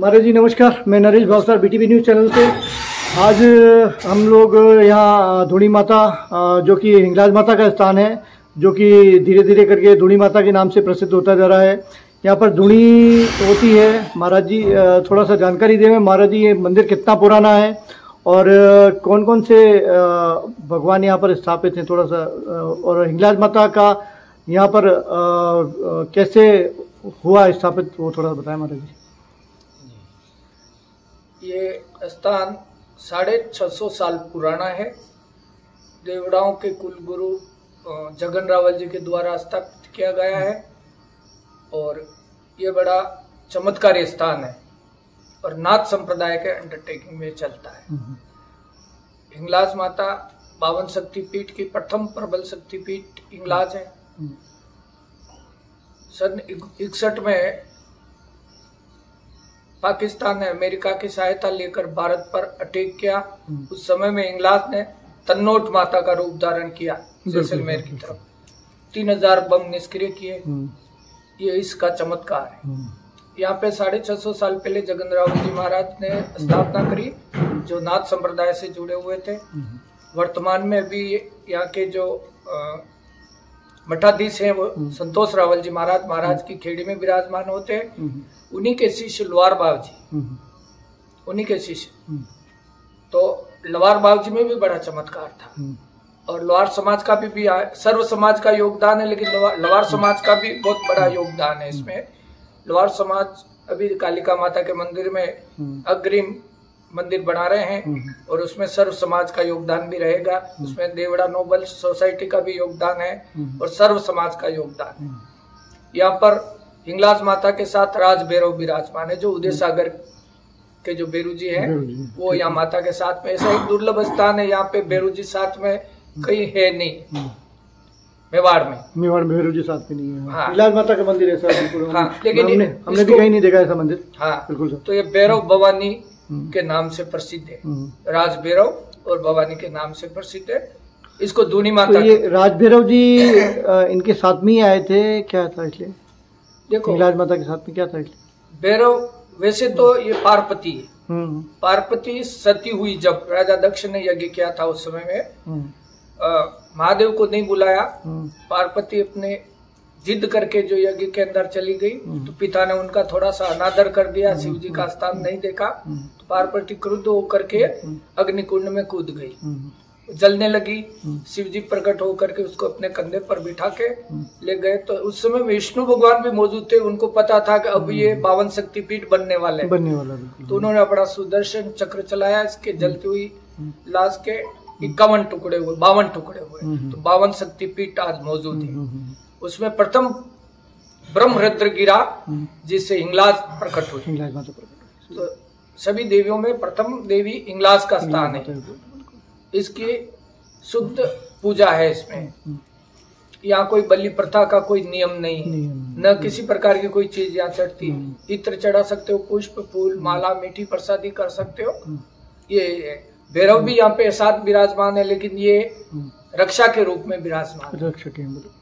महाराज जी नमस्कार, मैं Naresh Bhavsar BTV news channel से। आज हम लोग यहाँ धूणी माता जो कि हिंगलाज माता का स्थान है, जो कि धीरे धीरे करके धूणी माता के नाम से प्रसिद्ध होता जा रहा है। यहाँ पर धूणी होती है। महाराज जी थोड़ा सा जानकारी दें महाराज जी, ये मंदिर कितना पुराना है और कौन कौन से भगवान यहाँ पर स्थापित हैं, थोड़ा सा, और हिंगलाज माता का यहाँ पर कैसे हुआ स्थापित, वो थोड़ा बताएं महाराज जी। ये स्थान 650 साल पुराना है। देवड़ाओं के कुलगुरु जगन रावल जी के द्वारा स्थापित किया गया है और ये बड़ा चमत्कारी स्थान है और नाथ संप्रदाय के अंडरटेकिंग में चलता है। हिंगलाज माता 52 शक्तिपीठ की प्रथम प्रबल शक्तिपीठ हिंगलाज है। सन 61 में पाकिस्तान ने अमेरिका की सहायता लेकर भारत पर अटैक किया। उस समय में हिंगलाज ने तन्नोट माता का रूप धारण किया, जैसलमेर की तरफ 3000 बम निष्क्रिय किए। ये इसका चमत्कार है। यहाँ पे 650 साल पहले जगन रावल जी महाराज ने स्थापना करी, जो नाथ संप्रदाय से जुड़े हुए थे। वर्तमान में भी यहाँ के जो मठाधीश हैं वो संतोष रावल जी महाराज की खेड़ी में विराजमान होते हैं। उन्हीं के शिष्य लवार बाव जी, उन्हीं के शिष्य। तो लवार बाव जी में भी बड़ा चमत्कार था और लवार समाज का भी सर्व समाज का योगदान है, लेकिन लवार समाज का भी बहुत बड़ा योगदान है इसमें। लवार समाज अभी कालिका माता के मंदिर में अग्रिम मंदिर बना रहे हैं और उसमें सर्व समाज का योगदान भी रहेगा। उसमें देवड़ा नोबल सोसाइटी का भी योगदान है और सर्व समाज का योगदान है। यहाँ पर हिंगलाज माता के साथ राज भैरव विराजमान है, जो उदय सागर के जो बेरू जी हैं वो यहाँ माता के साथ में। ऐसा एक दुर्लभ स्थान है, यहाँ पे बेरू जी साथ में कहीं है नहीं। मेवाड़ में भैरव जी साथ में नहीं है। हाँ। हिंगलाज माता का मंदिर है सर। हाँ, लेकिन हमने भी कहीं नहीं देखा ऐसा मंदिर। हाँ बिल्कुल सर। तो ये भैरव भवानी के नाम से प्रसिद्ध है। राज भैरव और भवानी के नाम से प्रसिद्ध है। इसको धूणी माता। तो ये राज भैरव जी इनके साथ में ही आए थे, क्या था इसलिए? देखो हिंगलाज माता के साथ में क्या था इसलिए? भैरव वैसे तो ये पार्वती है। पार्वती सती हुई जब राजा दक्ष ने यज्ञ किया था, उस समय में महादेव को नहीं बुलाया। पार्वती अपने जिद करके जो यज्ञ के अंदर चली गई, तो पिता ने उनका थोड़ा सा अनादर कर दिया, शिव जी का स्थान नहीं देखा। तो पार्वती क्रुद्ध होकर के अग्निकुंड में कूद गई, जलने लगी। शिव जी प्रकट होकर के उसको अपने कंधे पर बिठा के ले गए। तो उस समय विष्णु भगवान भी मौजूद थे। उनको पता था कि अब ये 52 शक्तिपीठ बनने वाला। तो उन्होंने अपना सुदर्शन चक्र चलाया, इसके जलती हुई लाश के 51 टुकड़े हुए, 52 टुकड़े हुए। तो 52 शक्तिपीठ आज मौजूद है। उसमें प्रथम ब्रह्मरुद्र गिरा, जिससे हिंगलाज प्रकट हुई। तो सभी देवियों में प्रथम देवी हिंगलाज का स्थान है। इसकी शुद्ध पूजा है। इसमें यहाँ कोई बलि प्रथा का कोई नियम नहीं है, न किसी प्रकार की कोई चीज यहाँ चढ़ती। इत्र चढ़ा सकते हो, पुष्प, फूल, माला, मीठी प्रसादी कर सकते हो। ये भैरव भी यहाँ पे साथ विराजमान है, लेकिन ये रक्षा के रूप में विराजमान है।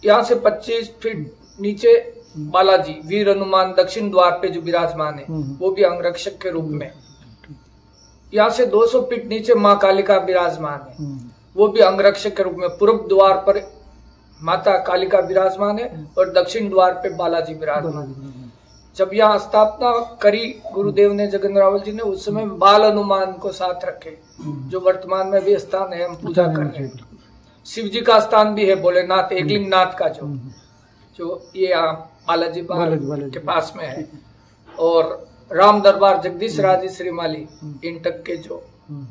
यहाँ से 25 फीट नीचे बालाजी वीर हनुमान दक्षिण द्वार पे जो विराजमान है, वो भी अंगरक्षक के रूप में। यहाँ से 200 फीट नीचे माँ कालिका विराजमान है, वो भी अंगरक्षक के रूप में। पूर्व द्वार पर माता कालिका विराजमान है और दक्षिण द्वार पे बालाजी विराजमान है। जब यहाँ स्थापना करी गुरुदेव ने, जगन रावल जी ने, उस समय बाल हनुमान को साथ रखे, जो वर्तमान में भी स्थान है, हम पूजा कर रहे हैं। शिव जी का स्थान भी है, भोलेनाथ एकलिंग नाथ का, जो ये बालाजी के पास में है। और राम दरबार जगदीश राजी श्रीमाली इंटक के जो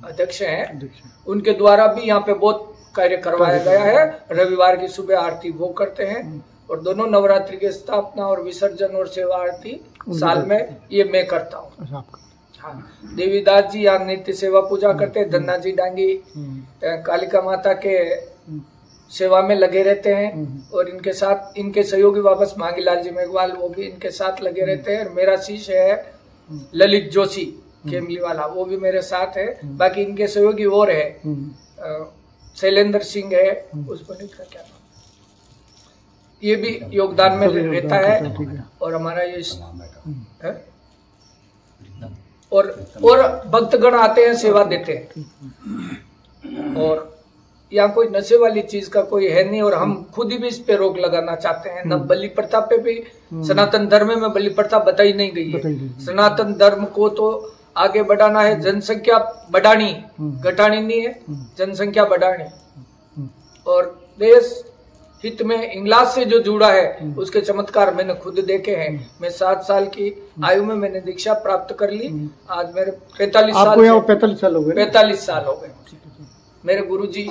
अध्यक्ष हैं, उनके द्वारा भी यहाँ पे बहुत कार्य करवाया गया है। रविवार की सुबह आरती वो करते हैं और दोनों नवरात्रि के स्थापना और विसर्जन और सेवा आरती साल में ये मैं करता हूँ। हाँ, देवीदास जी यहाँ नित्य सेवा पूजा करते हैं। धन्ना जी डांगी कालिका माता के सेवा में लगे रहते हैं और इनके साथ इनके सहयोगी वापस मांगीलाल जी मेघवाल, वो भी इनके साथ लगे रहते हैं। और मेरा शिष्य है ललित जोशी केमली वाला, वो भी मेरे साथ है। बाकी इनके सहयोगी और है शैलेंद्र सिंह है, उस पर क्या नाम, ये भी योगदान में रहता है। और हमारा ये और भक्तगण आते हैं, सेवा देते हैं। और यहाँ कोई नशे वाली चीज का कोई है नहीं, और हम खुद ही भी इस पे रोक लगाना चाहते हैं। न बलि प्रथा पे भी सनातन धर्म में बलि प्रथा बताई नहीं गई है। सनातन धर्म को तो आगे बढ़ाना है, जनसंख्या बढ़ानी, घटानी नहीं है, जनसंख्या बढ़ानी। और देश हित में इंग्लाज से जो जुड़ा है उसके चमत्कार मैंने खुद देखे हैं। मैं 7 साल की आयु में मैंने दीक्षा प्राप्त कर ली। आज मेरे 45 साल हो गए। 45 साल हो गए। मेरे गुरुजी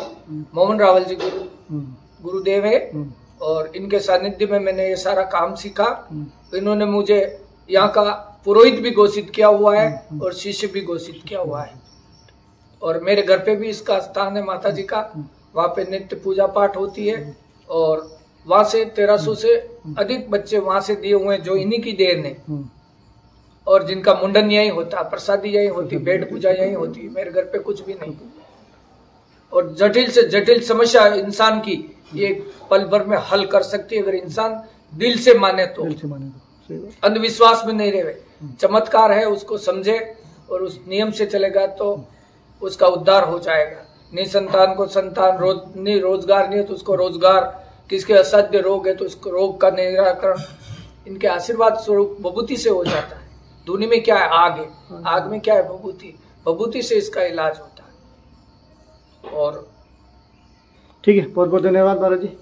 मोहन रावल जी गुरुदेव है, और इनके सानिध्य में मैंने ये सारा काम सीखा। इन्होंने मुझे यहाँ का पुरोहित भी घोषित किया हुआ है और शिष्य भी घोषित किया हुआ है। और मेरे घर पे भी इसका स्थान है माता जी का, वहाँ पे नित्य पूजा पाठ होती है। और वहाँ से 1300 से अधिक बच्चे वहाँ से दिए हुए हैं जो इन्हीं की देन है, और जिनका मुंडन यही होता, प्रसादी यही होती, पेट पूजा यही होती। मेरे घर पे कुछ भी नहीं। और जटिल से जटिल समस्या इंसान की ये पल भर में हल कर सकती है, अगर इंसान दिल से माने तो। अंधविश्वास में नहीं रहे, चमत्कार है उसको समझे और उस नियम से चलेगा तो उसका उद्धार हो जाएगा। नहीं संतान को संतान, रोजगार नहीं है तो उसको रोजगार, किसके असाध्य रोग है तो उसको रोग का निराकरण इनके आशीर्वाद स्वरूप विभूति से हो जाता है। धुनी में क्या है? आग है। आग में क्या है? विभूति। विभूति से इसका इलाज होता है। और ठीक है, बहुत बहुत धन्यवाद महाराज जी।